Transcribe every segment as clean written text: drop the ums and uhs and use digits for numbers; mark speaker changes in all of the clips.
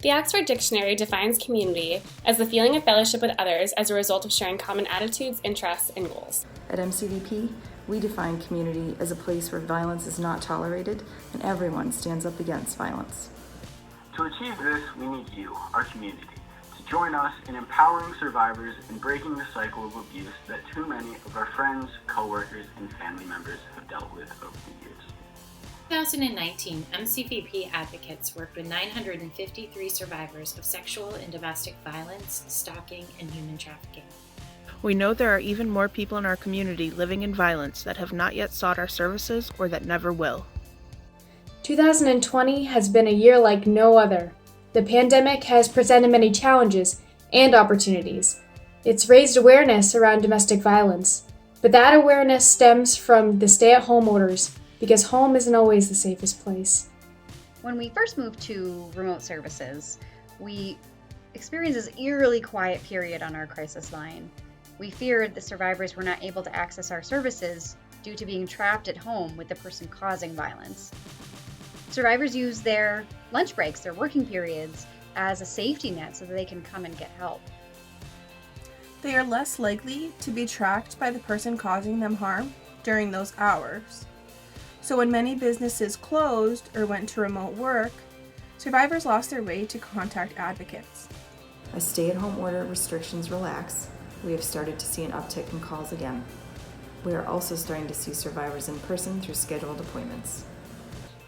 Speaker 1: The Oxford Dictionary defines community as the feeling of fellowship with others as a result of sharing common attitudes, interests, and goals.
Speaker 2: At MCVP, we define community as a place where violence is not tolerated and everyone stands up against violence.
Speaker 3: To achieve this, we need you, our community, to join us in empowering survivors and breaking the cycle of abuse that too many of our friends, coworkers, and family members have dealt with over the years.
Speaker 4: In 2019, MCVP advocates worked with 953 survivors of sexual and domestic violence, stalking, and human trafficking.
Speaker 5: We know there are even more people in our community living in violence that have not yet sought our services or that never will.
Speaker 6: 2020 has been a year like no other. The pandemic has presented many challenges and opportunities. It's raised awareness around domestic violence, but that awareness stems from the stay-at-home orders because home isn't always the safest place.
Speaker 7: When we first moved to remote services, we experienced this eerily quiet period on our crisis line. We feared the survivors were not able to access our services due to being trapped at home with the person causing violence. Survivors use their lunch breaks, their working periods, as a safety net so that they can come and get help.
Speaker 8: They are less likely to be tracked by the person causing them harm during those hours. So when many businesses closed or went to remote work, survivors lost their way to contact advocates.
Speaker 2: As stay-at-home order restrictions relax, we have started to see an uptick in calls again. We are also starting to see survivors in person through scheduled appointments.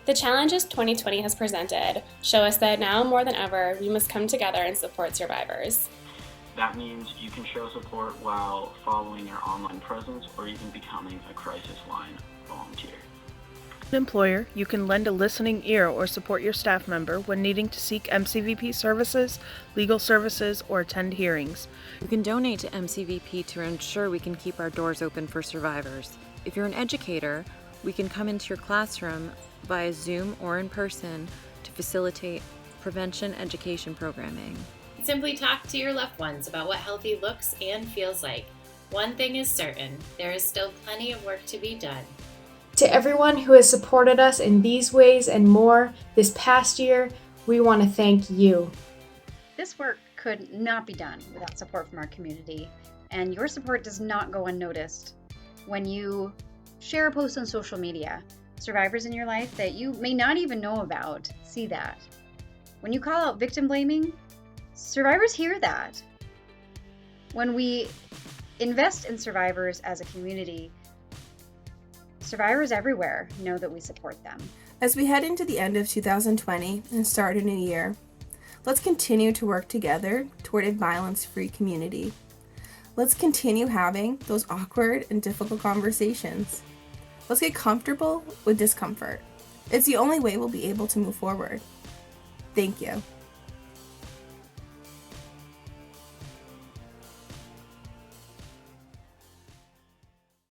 Speaker 1: The challenges 2020 has presented show us that now more than ever, we must come together and support survivors.
Speaker 3: That means you can show support while following your online presence or even becoming a crisis line volunteer.
Speaker 5: As an employer, you can lend a listening ear or support your staff member when needing to seek MCVP services, legal services, or attend hearings.
Speaker 9: You can donate to MCVP to ensure we can keep our doors open for survivors. If you're an educator, we can come into your classroom via Zoom or in person to facilitate prevention education programming.
Speaker 4: Simply talk to your loved ones about what healthy looks and feels like. One thing is certain, there is still plenty of work to be done.
Speaker 6: To everyone who has supported us in these ways and more this past year, we want to thank you.
Speaker 7: This work could not be done without support from our community, and your support does not go unnoticed. When you share a post on social media, survivors in your life that you may not even know about see that. When you call out victim blaming, survivors hear that. When we invest in survivors as a community, survivors everywhere know that we support them.
Speaker 8: As we head into the end of 2020 and start a new year, let's continue to work together toward a violence-free community. Let's continue having those awkward and difficult conversations. Let's get comfortable with discomfort. It's the only way we'll be able to move forward. Thank you.